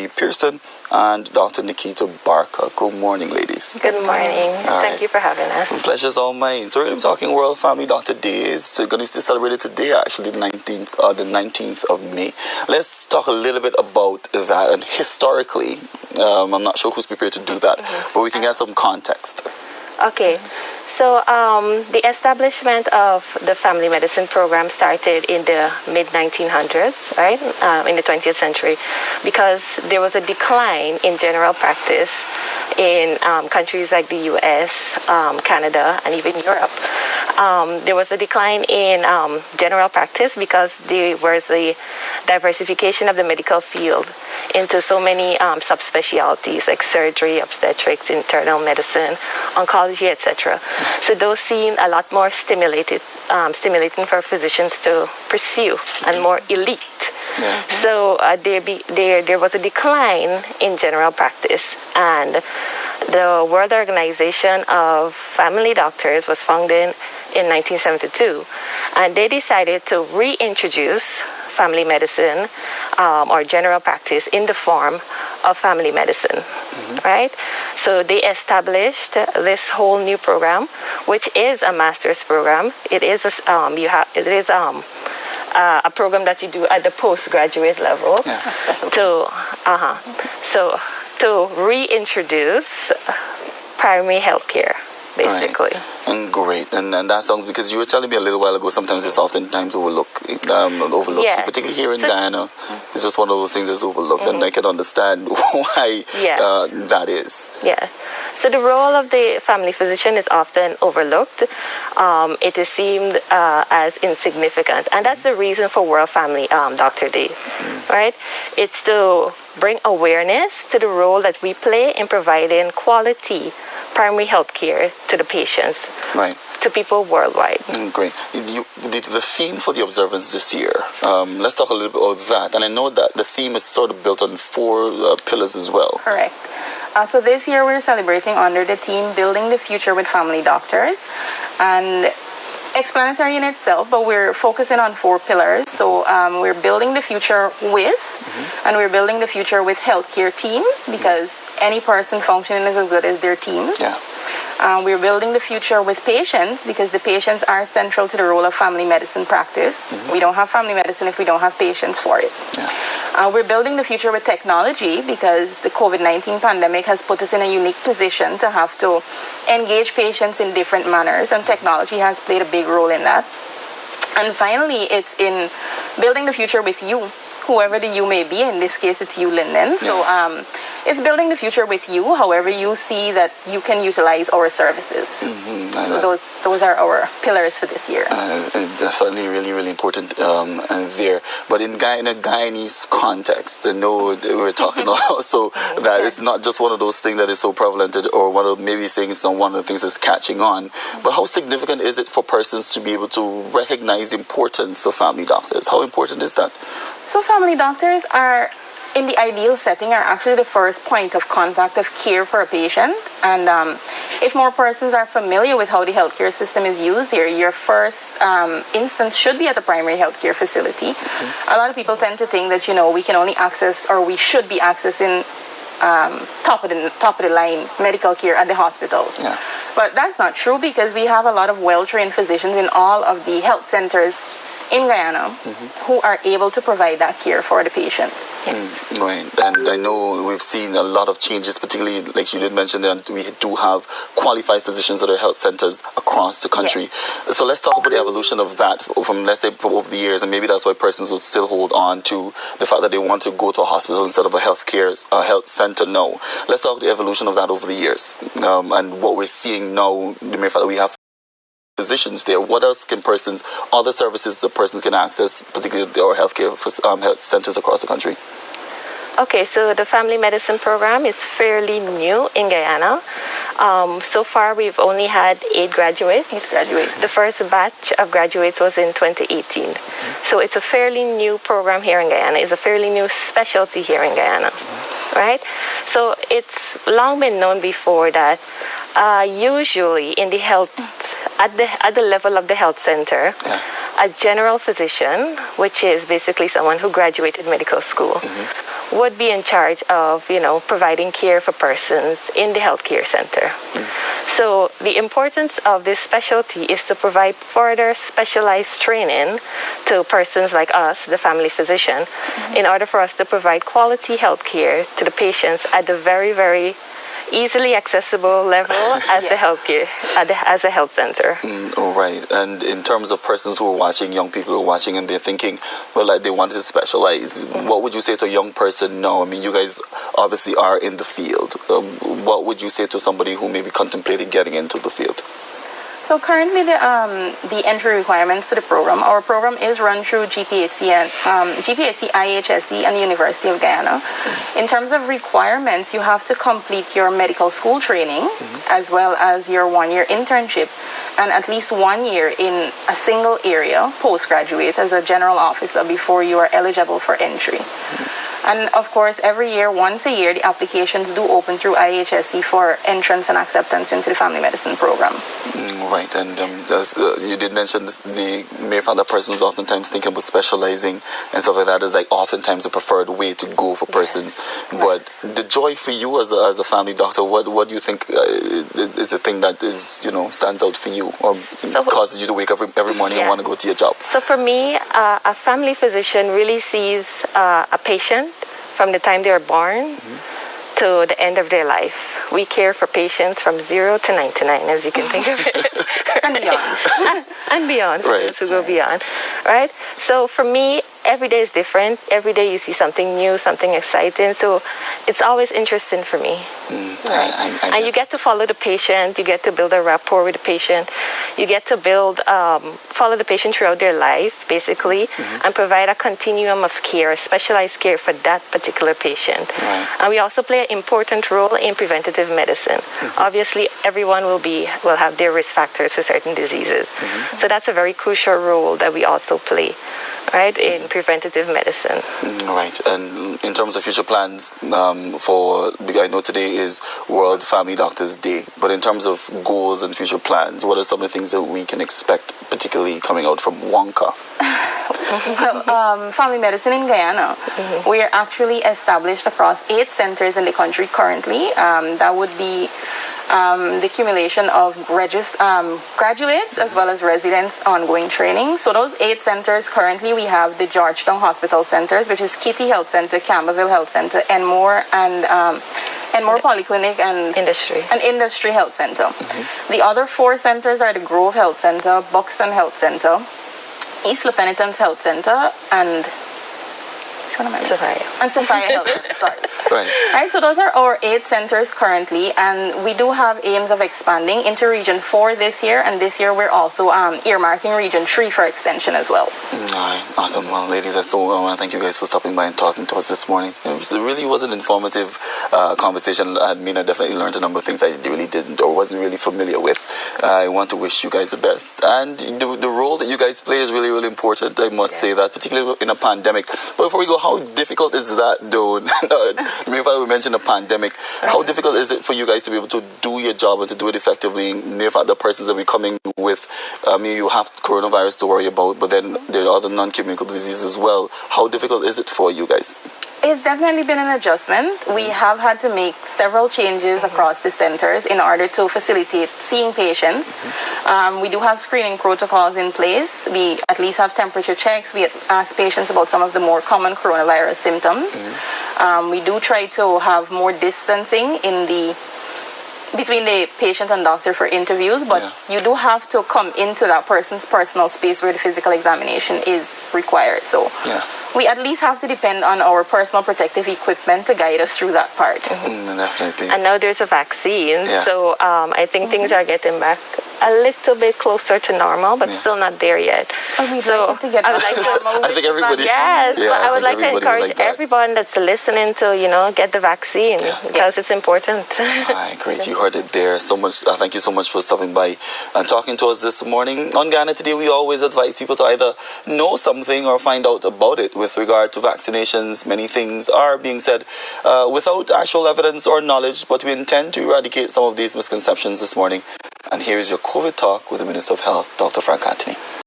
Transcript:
Pearson and Dr. Nikita Barker. Good morning, ladies. Good morning. Thank you for having us. The pleasure's all mine. So we're going to be talking World Family Doctor Days. So we're going to celebrate it today, actually, the 19th of May. Let's talk a little bit about that. And historically, I'm not sure who's prepared to do that, but we can get some context. Okay. So the establishment of the family medicine program started in the mid-1900s, right, in the 20th century, because there was a decline in general practice in countries like the U.S., Canada, and even Europe. There was a decline in general practice because there was the diversification of the medical field into so many subspecialties like surgery, obstetrics, internal medicine, oncology, etc. So those seemed a lot more stimulating for physicians to pursue and more elite. Yeah. So there was a decline in general practice, and the World Organization of Family Doctors was founded in 1972, and they decided to reintroduce family medicine or general practice in the form of family medicine, right? So they established this whole new program, which is a master's program. It is a program that you do at the postgraduate level. Yeah. To reintroduce primary health care, basically. Right. And great, and that sounds, because you were telling me a little while ago, sometimes it's oftentimes overlooked, Yeah. particularly here in Guyana. It's just one of those things that's overlooked, and I can understand why that is. Yeah. So the role of the family physician is often overlooked. It is seen as insignificant, and that's the reason for World Family Doctor Day, right? It's to bring awareness to the role that we play in providing quality primary health care to the patients, right, to people worldwide. Great. The theme for the observance this year, let's talk a little bit about that. And I know that the theme is sort of built on 4 pillars as well. Correct. So this year we're celebrating under the theme Building the Future with Family Doctors. And explanatory in itself, but we're focusing on 4 pillars. So we're building the future with, and we're building the future with healthcare teams, because any person functioning is as good as their teams. Yeah. We're building the future with patients, because the patients are central to the role of family medicine practice. We don't have family medicine if we don't have patients for it. Yeah. We're building the future with technology, because the COVID-19 pandemic has put us in a unique position to have to engage patients in different manners, and technology has played a big role in that. And finally, it's in building the future with you, whoever the you may be. In this case, it's you, Lyndon. So it's building the future with you, however you see that you can utilize our services. So those are our pillars for this year. That's certainly really, really important there. But in a Guyanese context, I know we're talking also that it's not just one of those things that is so prevalent, or maybe saying it's not one of the things that's catching on. But how significant is it for persons to be able to recognize the importance of family doctors? How important is that? So family doctors are, in the ideal setting, are actually the first point of contact of care for a patient. And if more persons are familiar with how the healthcare system is used here, your first instance should be at a primary healthcare facility. A lot of people tend to think that, we can only access, or we should be accessing top of the line medical care at the hospitals. Yeah. But that's not true, because we have a lot of well-trained physicians in all of the health centers in Guyana who are able to provide that care for the patients. Right, and I know we've seen a lot of changes, particularly like you did mention that we do have qualified physicians at our health centers across the country. So let's talk about the evolution of that from, let's say, from over the years, and maybe that's why persons would still hold on to the fact that they want to go to a hospital instead of a health center now. Let's talk the evolution of that over the years, and what we're seeing now, the mere fact that we have physicians there. What else can other services that persons can access, particularly our healthcare health centers across the country? Okay, so the family medicine program is fairly new in Guyana. So far, we've only had 8 graduates. The first batch of graduates was in 2018. So it's a fairly new program here in Guyana. It's a fairly new specialty here in Guyana, right? So it's long been known before that usually in the health, at the level of the health center, a general physician, which is basically someone who graduated medical school, would be in charge of, providing care for persons in the healthcare center. So the importance of this specialty is to provide further specialized training to persons like us, the family physician, in order for us to provide quality health care to the patients at the very, very easily accessible level as the healthcare, as a health center. All right. And in terms of persons who are watching, young people who are watching, and they're thinking, well, like they want to specialize, what would you say to a young person now? I mean, you guys obviously are in the field. What would you say to somebody who may be contemplating getting into the field? So currently, the entry requirements to the program, our program is run through GPHC, IHSC, and the University of Guyana. In terms of requirements, you have to complete your medical school training, as well as your 1-year internship, and at least 1 year in a single area, postgraduate, as a general officer before you are eligible for entry. And of course, every year, once a year, the applications do open through IHSC for entrance and acceptance into the family medicine program. Right, and you did mention the mere fact that persons oftentimes think about specializing and stuff like that is like oftentimes the preferred way to go for persons. But the joy for you as a family doctor, what do you think is the thing that is stands out for you or causes you to wake up every morning and want to go to your job? So for me, a family physician really sees a patient from the time they are born to the end of their life. We care for patients from 0 to 99, as you can think of it. And beyond. And beyond, for Right. those who go beyond. Right? So for me, every day is different. Every day you see something new, something exciting. So it's always interesting for me. And you get to follow the patient. You get to build a rapport with the patient. You get to follow the patient throughout their life, basically, and provide a continuum of care, specialized care for that particular patient. Right. And we also play an important role in preventative medicine. Obviously, everyone will have their risk factors for certain diseases. So that's a very crucial role that we also play, right, in preventative medicine. Right, and in terms of future plans, I know today is World Family Doctors Day, but in terms of goals and future plans, what are some of the things that we can expect, particularly coming out from WONCA? Well, family medicine in Guyana, we are actually established across 8 centers in the country currently. That would be the accumulation of graduates as well as residents ongoing training. So those 8 centers currently, we have the Georgetown Hospital Centers, which is Kitty Health Center, Camberville Health Center, Enmore, and Enmore Polyclinic and Industry Health Center. The other 4 centers are the Grove Health Center, Buxton Health Center, East La Penitence Health Center, and Sophia Health Center, sorry. Right, so those are our 8 centers currently, and we do have aims of expanding into Region 4 this year, and this year we're also earmarking Region 3 for extension as well. Awesome. Well, ladies, I want to thank you guys for stopping by and talking to us this morning. It really was an informative conversation. I definitely learned a number of things I really didn't or wasn't really familiar with. I want to wish you guys the best. And the role that you guys play is really, really important. I must say that, particularly in a pandemic. But before we go, how difficult is that, though? If I mention a pandemic, how difficult is it for you guys to be able to do your job and to do it effectively? If the persons that we coming with, you have coronavirus to worry about, but then there are other non-communicable diseases as well. How difficult is it for you guys? It's definitely been an adjustment. We have had to make several changes across the centers in order to facilitate seeing patients. We do have screening protocols in place. We at least have temperature checks. We ask patients about some of the more common coronavirus symptoms. We do try to have more distancing between the patient and doctor for interviews, but you do have to come into that person's personal space where the physical examination is required. So we at least have to depend on our personal protective equipment to guide us through that part. Definitely. And now there's a vaccine, so I think things are getting back a little bit closer to normal, but still not there yet. So I think everybody. Yes, but I would like to encourage everyone that's listening to get the vaccine because it's important. All right, great. You heard it there. So much. Thank you so much for stopping by and talking to us this morning. On Ghana Today, we always advise people to either know something or find out about it with regard to vaccinations. Many things are being said without actual evidence or knowledge, but we intend to eradicate some of these misconceptions this morning. And here is your COVID talk with the Minister of Health, Dr. Frank Anthony.